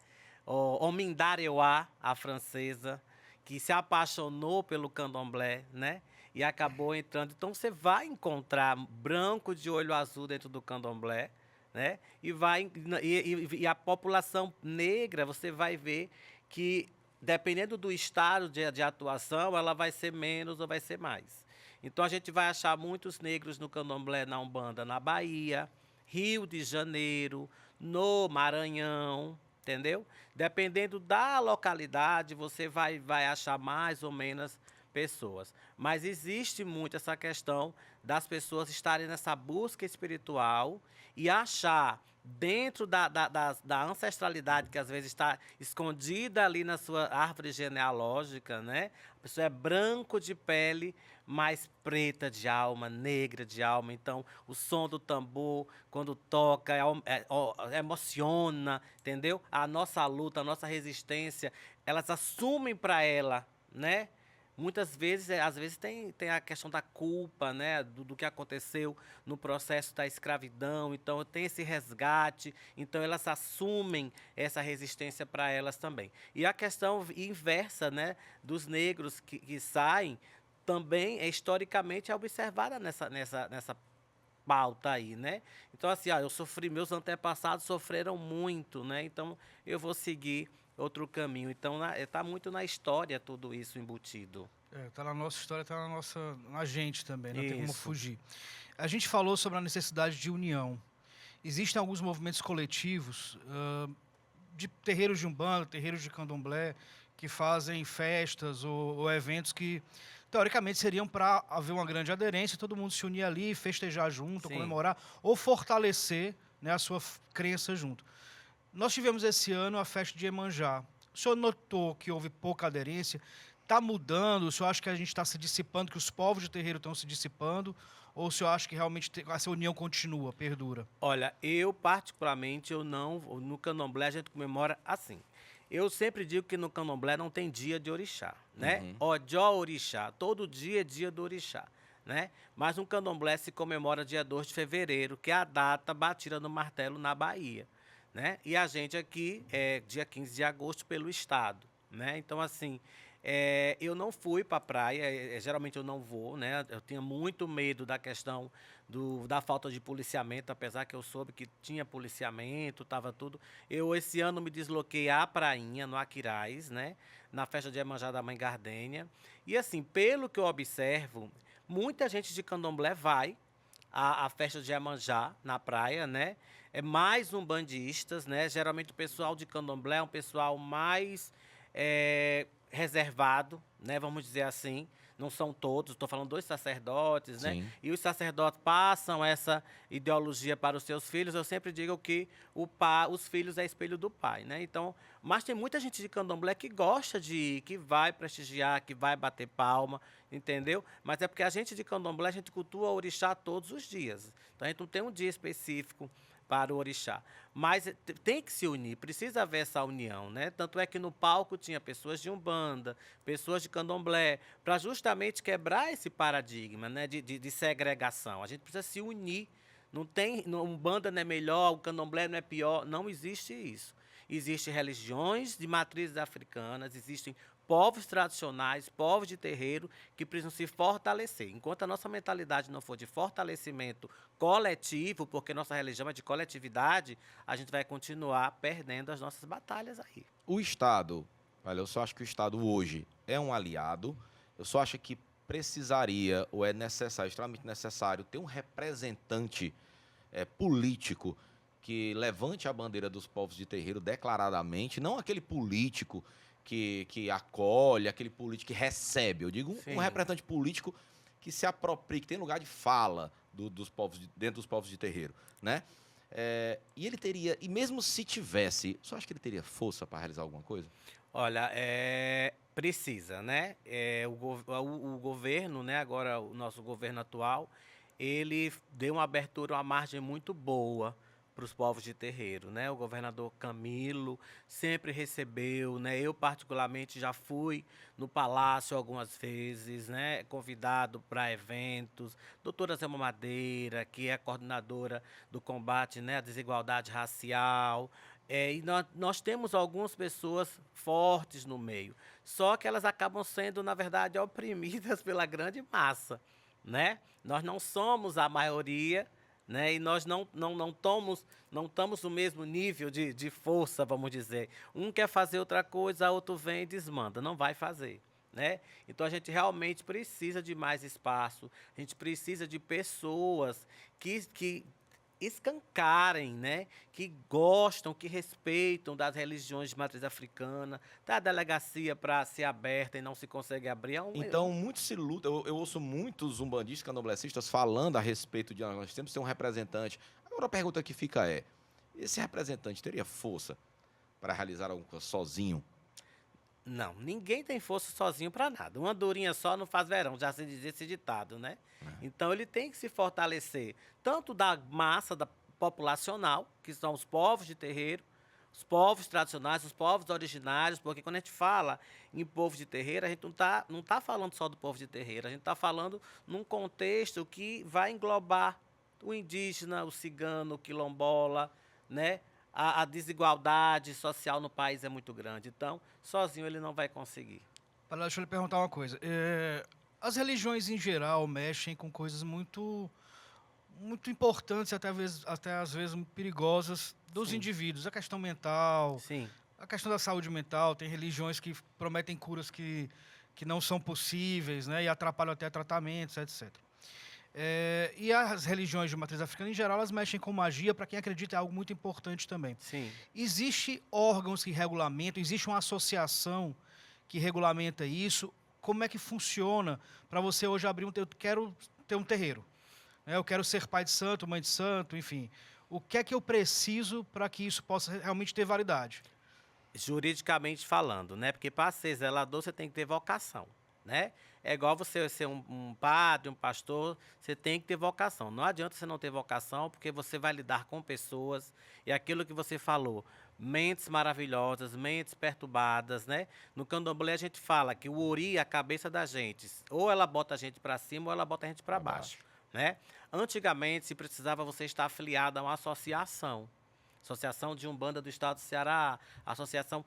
Omindareuá, a francesa, que se apaixonou pelo candomblé, né? E acabou entrando. Então você vai encontrar branco de olho azul dentro do candomblé, né? E a população negra, você vai ver que, dependendo do estado de atuação, ela vai ser menos ou vai ser mais. Então, a gente vai achar muitos negros no candomblé, na Umbanda, na Bahia, Rio de Janeiro, no Maranhão, entendeu? Dependendo da localidade, você vai achar mais ou pessoas. Mas existe muito essa questão das pessoas estarem nessa busca espiritual e achar dentro da ancestralidade que às vezes está escondida ali na sua árvore genealógica, né? A pessoa é branco de pele, mas preta de alma, negra de alma. Então, o som do tambor, quando toca, emociona, entendeu? A nossa luta, a nossa resistência, elas assumem para ela, né? Muitas vezes, às vezes tem a questão da culpa, né, do que aconteceu no processo da escravidão, então tem esse resgate, então elas assumem essa resistência para elas também. E a questão inversa, né, dos negros que saem, também historicamente é observada nessa pauta aí, né? Então assim, eu sofri, meus antepassados sofreram muito, né? Então eu vou seguir outro caminho. Então está muito na história tudo isso embutido. Tá na nossa história, tá na gente também, não tem como Isso. fugir. A gente falou sobre a necessidade de união. Existem alguns movimentos coletivos de terreiros de Umbanda, terreiros de Candomblé, que fazem festas ou eventos que, teoricamente, seriam para haver uma grande aderência, todo mundo se unir ali, festejar junto, Sim. comemorar, ou fortalecer, né, a sua crença junto. Nós tivemos esse ano a festa de Iemanjá. O senhor notou que houve pouca aderência? Está mudando? O senhor acha que a gente está se dissipando, que os povos de terreiro estão se dissipando? Ou o senhor acha que realmente essa união continua, perdura? Olha, eu particularmente, no Candomblé a gente comemora assim. Eu sempre digo que no Candomblé não tem dia de orixá, né? Odó orixá, todo dia é dia do orixá, né? Mas no Candomblé se comemora dia 2 de fevereiro, que é a data batida no martelo na Bahia, né? E a gente aqui é dia 15 de agosto pelo estado, né? Então, assim, eu não fui para a praia, geralmente eu não vou, né? Eu tinha muito medo da questão da falta de policiamento, apesar que eu soube que tinha policiamento, estava tudo. Eu, esse ano, me desloquei à Prainha, no Aquiraz, né? Na festa de Iemanjá da Mãe Gardênia. E, assim, pelo que eu observo, muita gente de Candomblé vai à festa de Iemanjá, na praia, né? É mais umbandistas, né? Geralmente o pessoal de Candomblé é um pessoal mais reservado, né? Vamos dizer assim. Não são todos, estou falando dos sacerdotes, né? Sim. E os sacerdotes passam essa ideologia para os seus filhos. Eu sempre digo que os filhos é espelho do pai, né? Então, mas tem muita gente de Candomblé que gosta de ir, que vai prestigiar, que vai bater palma, entendeu? Mas é porque a gente de Candomblé, a gente cultua o orixá todos os dias. Então, a gente não tem um dia específico para o orixá. Mas tem que se unir, precisa haver essa união, né? Tanto é que no palco tinha pessoas de Umbanda, pessoas de Candomblé, para justamente quebrar esse paradigma, né, de segregação. A gente precisa se unir. Não tem, Umbanda não é melhor, o Candomblé não é pior, não existe isso. Existem religiões de matrizes africanas, existem povos tradicionais, povos de terreiro, que precisam se fortalecer. Enquanto a nossa mentalidade não for de fortalecimento coletivo, porque nossa religião é de coletividade, a gente vai continuar perdendo as nossas batalhas aí. O Estado, olha, eu só acho que o Estado hoje é um aliado, eu só acho que precisaria, ou é necessário, extremamente necessário, ter um representante político que levante a bandeira dos povos de terreiro declaradamente, não aquele político que acolhe, aquele político que recebe. Eu digo um representante político que se aproprie, que tem lugar de fala dos povos dentro dos povos de terreiro, né? E ele teria, e mesmo se tivesse, só acho que ele teria força para realizar alguma coisa? Olha, precisa, né? O governo, né? Agora o nosso governo atual, ele deu uma abertura, uma margem muito boa para os povos de terreiro, né? O governador Camilo sempre recebeu, né? Eu particularmente já fui no palácio algumas vezes, né? Convidado para eventos. Doutora Zelma Madeira, que é a coordenadora do combate, né, à desigualdade racial. E nós temos algumas pessoas fortes no meio, só que elas acabam sendo, na verdade, oprimidas pela grande massa, né? Nós não somos a maioria, né? E nós não estamos no mesmo nível de força, vamos dizer. Um quer fazer outra coisa, outro vem e desmanda. Não vai fazer, né? Então, a gente realmente precisa de mais espaço. A gente precisa de pessoas que escancarem, né? Que gostam, que respeitam das religiões de matriz africana, da delegacia para ser aberta e não se consegue abrir. Então, muito se luta. Eu ouço muitos umbandistas, candomblecistas falando a respeito de nós temos que ter um representante. Agora, a pergunta que fica é: esse representante teria força para realizar alguma coisa sozinho? Não, ninguém tem força sozinho para nada. Uma andorinha só não faz verão, já se dizia esse ditado, né? Então ele tem que se fortalecer tanto da massa populacional, que são os povos de terreiro, os povos tradicionais, os povos originários, porque quando a gente fala em povo de terreiro, a gente não tá falando só do povo de terreiro, a gente está falando num contexto que vai englobar o indígena, o cigano, o quilombola, né? A desigualdade social no país é muito grande. Então, sozinho ele não vai conseguir. Deixa eu lhe perguntar uma coisa. As religiões, em geral, mexem com coisas muito importantes, até às vezes muito perigosas dos Sim. indivíduos. A questão mental, Sim, a questão da saúde mental. Tem religiões que prometem curas que não são possíveis, né, e atrapalham até tratamentos, etc. E as religiões de matriz africana, em geral, elas mexem com magia. Para quem acredita, é algo muito importante também. sim. Existe órgãos que regulamentam, existe uma associação que regulamenta isso. Como é que funciona para você hoje abrir eu quero ter um terreiro, né? Eu quero ser pai de santo, mãe de santo, enfim. O que é que eu preciso para que isso possa realmente ter validade? Juridicamente falando, né? Porque para ser zelador você tem que ter vocação, né? É igual você ser um padre, um pastor, você tem que ter vocação. Não adianta você não ter vocação, porque você vai lidar com pessoas e aquilo que você falou, mentes maravilhosas, mentes perturbadas, né? No candomblé a gente fala que o ori é a cabeça da gente. Ou ela bota a gente para cima ou ela bota a gente para baixo, né? Antigamente se precisava você estar afiliado a uma associação. Associação de Umbanda do Estado do Ceará, associação...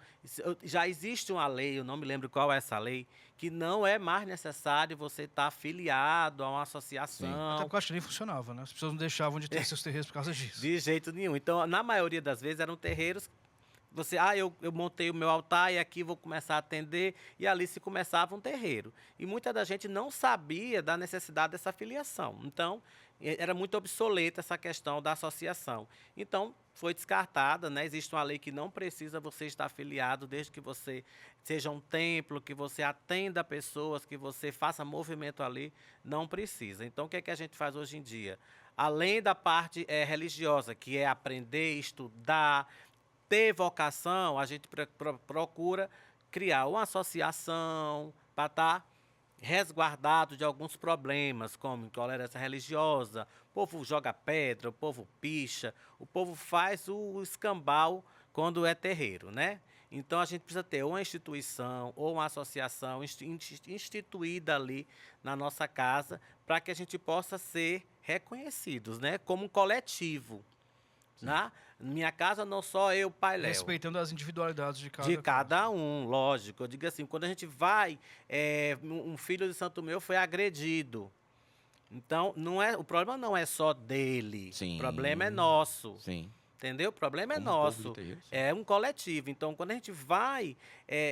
Já existe uma lei, eu não me lembro qual é essa lei, que não é mais necessário você estar afiliado a uma associação. Até porque eu acho que nem funcionava, né? As pessoas não deixavam de ter seus terreiros por causa disso. De jeito nenhum. Então, na maioria das vezes, eram terreiros... eu montei o meu altar e aqui vou começar a atender, e ali se começava um terreiro. E muita da gente não sabia da necessidade dessa filiação. Então, era muito obsoleta essa questão da associação. Então, foi descartada, né? Existe uma lei que não precisa você estar afiliado, desde que você seja um templo, que você atenda pessoas, que você faça movimento ali, não precisa. Então, o que é que a gente faz hoje em dia? Além da parte religiosa, que é aprender, estudar, ter vocação, a gente procura criar uma associação para estar resguardado de alguns problemas, como intolerância religiosa, o povo joga pedra, o povo picha, o povo faz o escambau quando é terreiro, né? Então a gente precisa ter uma instituição ou uma associação instituída ali na nossa casa para que a gente possa ser reconhecidos, né? Como um coletivo. Na minha casa, não só eu, pai Léo. Respeitando as individualidades de cada De cada um, lógico. Eu digo assim, quando a gente vai, um filho de santo meu foi agredido. Então, o problema não é só dele. Sim. O problema é nosso. Sim. Entendeu? O problema é Como povo nosso. de terreiro, sim. É um coletivo. Então, quando a gente vai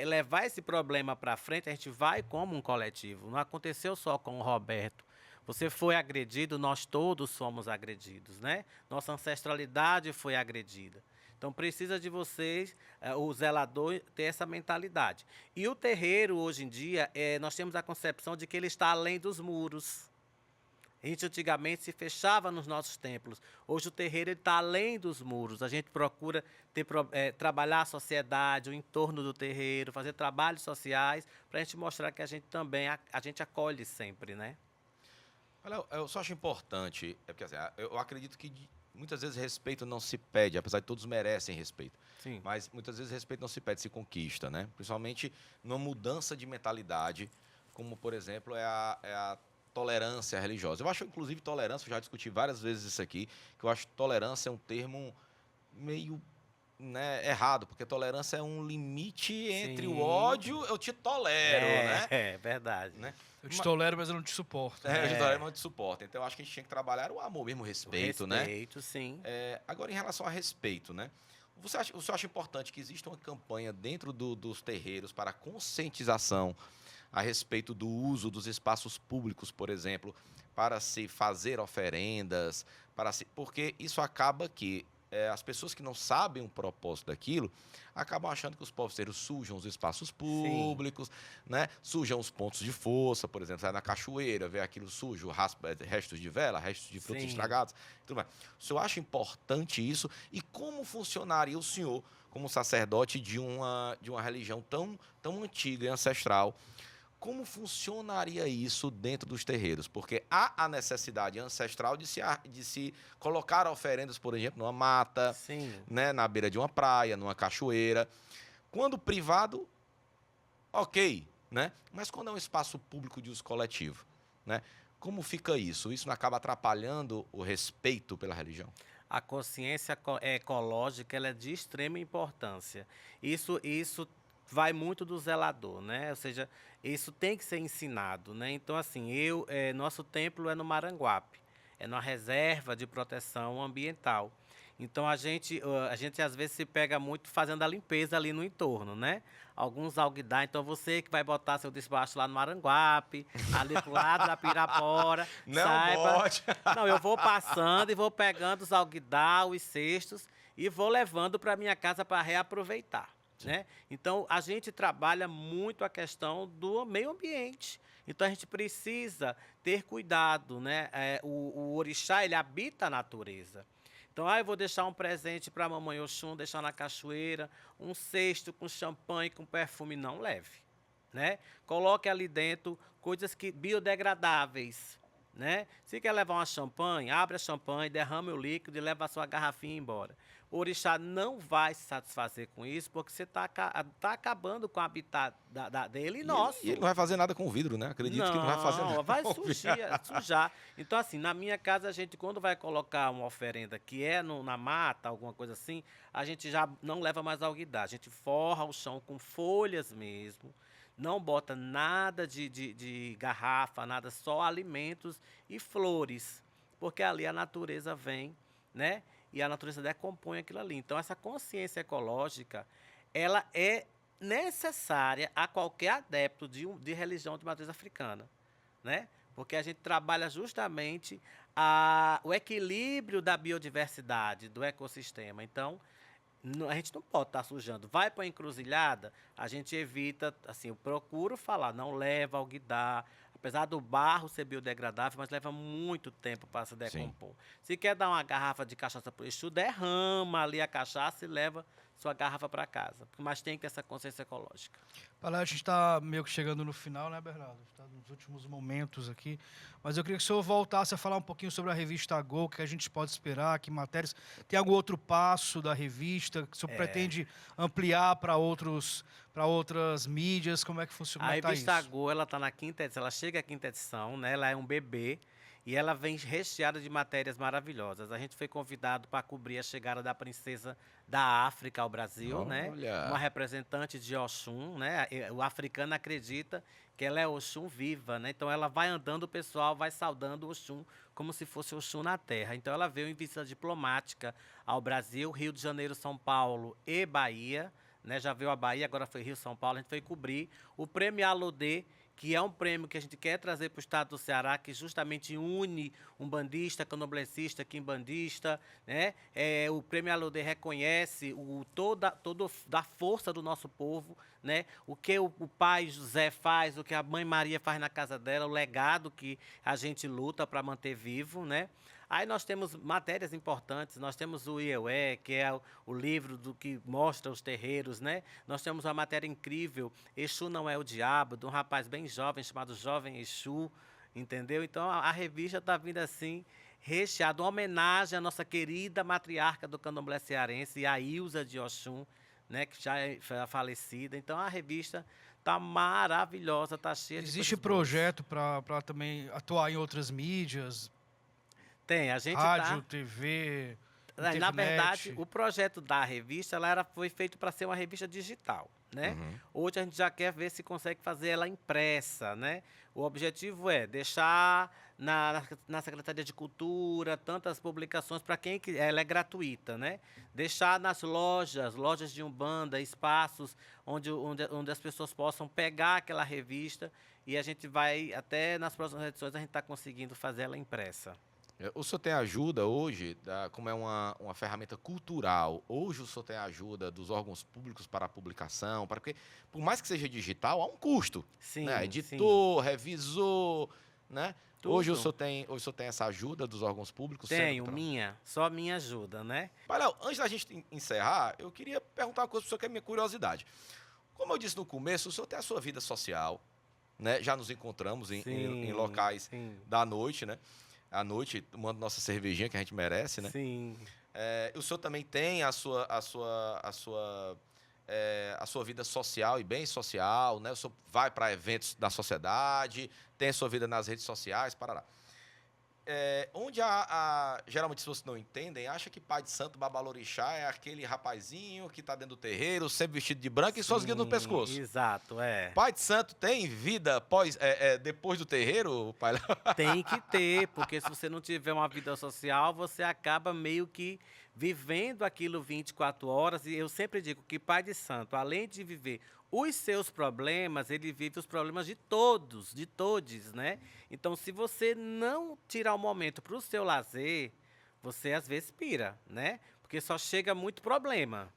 levar esse problema para frente, a gente vai como um coletivo. Não aconteceu só com o Roberto. Você foi agredido, nós todos somos agredidos, né? Nossa ancestralidade foi agredida. Então, precisa de vocês, o zelador, ter essa mentalidade. E o terreiro, hoje em dia, nós temos a concepção de que ele está além dos muros. A gente antigamente se fechava nos nossos templos. Hoje o terreiro está além dos muros. A gente procura trabalhar a sociedade, o entorno do terreiro, fazer trabalhos sociais, para a gente mostrar que a gente também a gente acolhe sempre, né? Olha, eu só acho importante, porque assim, eu acredito que muitas vezes respeito não se pede, apesar de todos merecem respeito. Sim. Mas muitas vezes respeito não se pede, se conquista, né? Principalmente numa mudança de mentalidade, como, por exemplo, é a tolerância religiosa. Eu acho, inclusive, tolerância, eu já discuti várias vezes isso aqui, que eu acho que tolerância é um termo meio... né, errado, porque tolerância é um limite entre o ódio, eu te tolero, né? É verdade. Né? Eu te tolero, mas eu não te suporto. Eu te tolero, mas não te suporto. Então, eu acho que a gente tinha que trabalhar o amor mesmo, o respeito, né? Respeito, sim. Agora, em relação a respeito, né? Você acha importante que exista uma campanha dentro dos terreiros para conscientização a respeito do uso dos espaços públicos, por exemplo, para se fazer oferendas, porque isso acaba que as pessoas que não sabem o propósito daquilo acabam achando que os povos sujam os espaços públicos, né? Sujam os pontos de força, por exemplo, sai na cachoeira, vê aquilo sujo, restos de vela, restos de frutos estragados, tudo mais. O senhor acha importante isso? E como funcionaria o senhor como sacerdote de uma religião tão antiga e ancestral? Como funcionaria isso dentro dos terreiros? Porque há a necessidade ancestral de se colocar oferendas, por exemplo, numa mata, né, na beira de uma praia, numa cachoeira. Quando privado, ok, né? Mas quando é um espaço público de uso coletivo, né? Como fica isso? Isso não acaba atrapalhando o respeito pela religião? A consciência ecológica ela é de extrema importância. Isso vai muito do zelador, né? Ou seja, isso tem que ser ensinado, né? Então, assim, nosso templo é no Maranguape, é numa reserva de proteção ambiental. Então, a gente às vezes se pega muito fazendo a limpeza ali no entorno, né? Alguns alguidar, então você que vai botar seu despacho lá no Maranguape, ali pro lado da Pirapora, Bote. Não, eu vou passando e vou pegando os alguidar, os cestos e vou levando para minha casa para reaproveitar. Né? Então, a gente trabalha muito a questão do meio ambiente. Então, a gente precisa ter cuidado. Né? O orixá, ele habita a natureza. Então, eu vou deixar um presente para a mamãe Oxum, deixar na cachoeira, um cesto com champanhe, com perfume, não leve. Né? Coloque ali dentro coisas biodegradáveis. Né? Se quer levar uma champanhe, abre a champanhe, derrame o líquido e leva a sua garrafinha embora. O orixá não vai se satisfazer com isso, porque você está acabando com o habitat dele e nosso. E ele não vai fazer nada com o vidro, né? Acredito que não vai fazer nada. Vai sujar. Então, assim, na minha casa, a gente, quando vai colocar uma oferenda que é na mata, alguma coisa assim, a gente já não leva mais alguidar. A gente forra o chão com folhas mesmo. Não bota nada de garrafa, nada, só alimentos e flores. Porque ali a natureza vem, né? E a natureza decompõe aquilo ali. Então, essa consciência ecológica, ela é necessária a qualquer adepto de religião de matriz africana, né? Porque a gente trabalha justamente o equilíbrio da biodiversidade, do ecossistema. Então, a gente não pode estar sujando. Vai para a encruzilhada, a gente evita, assim, eu procuro falar, não leva alguidar, apesar do barro ser biodegradável, mas leva muito tempo para se decompor. Sim. Se quer dar uma garrafa de cachaça para o Exu, derrama ali a cachaça e leva sua garrafa para casa. Mas tem que ter essa consciência ecológica. Palé, a gente está meio que chegando no final, né, Bernardo? Está nos últimos momentos aqui. Mas eu queria que o senhor voltasse a falar um pouquinho sobre a revista Go, o que a gente pode esperar, que matérias. Tem algum outro passo da revista que o senhor pretende ampliar para outras mídias? Como é que funciona? A revista Go, ela está na 5ª edição, ela chega à 5ª edição, né? Ela é um bebê. E ela vem recheada de matérias maravilhosas. A gente foi convidado para cobrir a chegada da princesa da África ao Brasil, né? Uma representante de Oxum, né? O africano acredita que ela é Oxum viva, né? Então ela vai andando, o pessoal vai saudando Oxum como se fosse Oxum na terra. Então ela veio em visita diplomática ao Brasil, Rio de Janeiro, São Paulo e Bahia, né? Já veio a Bahia, agora foi Rio, São Paulo. A gente foi cobrir o Prêmio Alodê, que é um prêmio que a gente quer trazer para o estado do Ceará, que justamente une um bandista, candomblessista, quimbandista, né? O Prêmio Alodê reconhece toda a força do nosso povo, né? O que o pai José faz, o que a mãe Maria faz na casa dela, o legado que a gente luta para manter vivo, né? Aí nós temos matérias importantes, nós temos o Ieué, que é o livro que mostra os terreiros, né? Nós temos uma matéria incrível, Exu Não É o Diabo, de um rapaz bem jovem, chamado Jovem Exu, entendeu? Então a revista está vindo assim, recheada, uma homenagem à nossa querida matriarca do candomblé cearense, a Ilza de Oxum, né? Que já é falecida. Então a revista está maravilhosa, está cheia de coisas boas. Existe projeto para também atuar em outras mídias? Tem, a gente rádio, TV... Na Internet. verdade, o projeto da revista foi feito para ser uma revista digital, né? Uhum. Hoje a gente já quer ver se consegue fazer ela impressa, né? O objetivo é deixar na Secretaria de Cultura tantas publicações para quem quiser, ela é gratuita, né? Deixar nas lojas de Umbanda, espaços onde as pessoas possam pegar aquela revista e a gente vai, até nas próximas edições, a gente está conseguindo fazer ela impressa. O senhor tem ajuda hoje, como é uma ferramenta cultural, hoje o senhor tem ajuda dos órgãos públicos para a publicação, porque por mais que seja digital, há um custo. Sim, Né? sim. Editor, revisor, né? Tudo. Hoje o senhor tem essa ajuda dos órgãos públicos? Tenho, só minha ajuda, né? Mas, Léo, antes da gente encerrar, eu queria perguntar uma coisa para o senhor, que é a minha curiosidade. Como eu disse no começo, o senhor tem a sua vida social, né? Já nos encontramos em locais sim. da noite, né? À noite, tomando nossa cervejinha que a gente merece, né? Sim. O senhor também tem a sua vida social e bem social, né? O senhor vai para eventos da sociedade, tem a sua vida nas redes sociais, parará. Onde geralmente as pessoas não entendem, acha que pai de santo babalorixá é aquele rapazinho que está dentro do terreiro, sempre vestido de branco e suas guias no pescoço. Exato, é. Pai de santo tem vida depois do terreiro, pai? Tem que ter, porque se você não tiver uma vida social, você acaba meio que vivendo aquilo 24 horas. E eu sempre digo que pai de santo, além de viver os seus problemas, ele vive os problemas de todos, de todes, né? Então, se você não tirar um momento para o seu lazer, você às vezes pira, né? Porque só chega muito problema.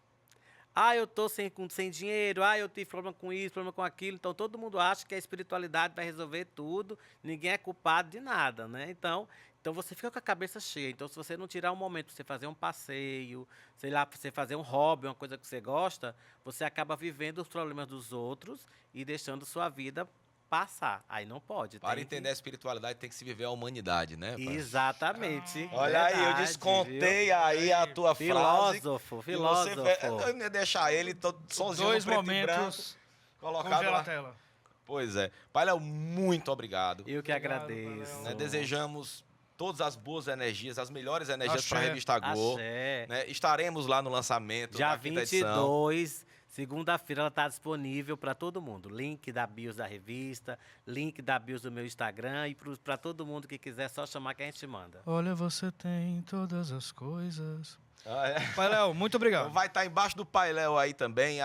Eu tô sem dinheiro, eu tive problema com isso, problema com aquilo. Então, todo mundo acha que a espiritualidade vai resolver tudo, ninguém é culpado de nada, né? Então você fica com a cabeça cheia. Então, se você não tirar um momento para você fazer um passeio, sei lá, para você fazer um hobby, uma coisa que você gosta, você acaba vivendo os problemas dos outros e deixando sua vida passar. Aí não pode. Para entender a espiritualidade, tem que se viver a humanidade, né? Pai? Exatamente. Olha aí, eu Verdade, descontei viu? aí a tua Filósofo. frase. Eu não ia deixar ele todo sozinho 2 no preto e momentos. branco, colocado Congela lá. a tela. Pois é. Pai Léo, muito obrigado. Eu que Obrigado, agradeço. valeu. Né? Desejamos todas as boas energias, as melhores energias Axé. para a Revista Go. Axé. Né? Estaremos lá no lançamento Dia da quinta edição. 22, segunda-feira, ela está disponível para todo mundo. Link da bios da revista, link da bios do meu Instagram. E para todo mundo que quiser, só chamar que a gente manda. Olha, você tem todas as coisas. É. Pai Léo, muito obrigado. Vai estar embaixo do painel aí também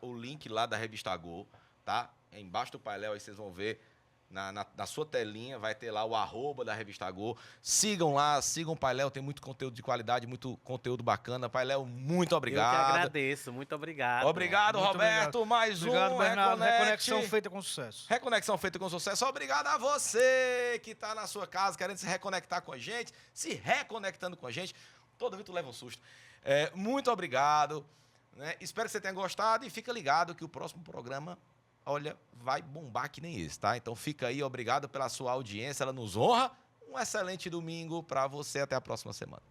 o link lá da Revista Go, tá? Embaixo do painel aí vocês vão ver. Na sua telinha vai ter lá o @ da Revista Go. Sigam lá, sigam o Pai Léo, tem muito conteúdo de qualidade, muito conteúdo bacana. Pai Léo, muito obrigado. Eu que agradeço, muito obrigado. Obrigado, Muito Roberto. obrigado. Mais Obrigado, um Bernardo. Reconecte. Reconexão feita com sucesso. Reconexão feita com sucesso. Obrigado a você que está na sua casa querendo se reconectar com a gente, se reconectando com a gente. Toda vez tu leva um susto. Muito obrigado. Né? Espero que você tenha gostado e fica ligado que o próximo programa, olha, vai bombar que nem esse, tá? Então fica aí, obrigado pela sua audiência, ela nos honra. Um excelente domingo para você, até a próxima semana.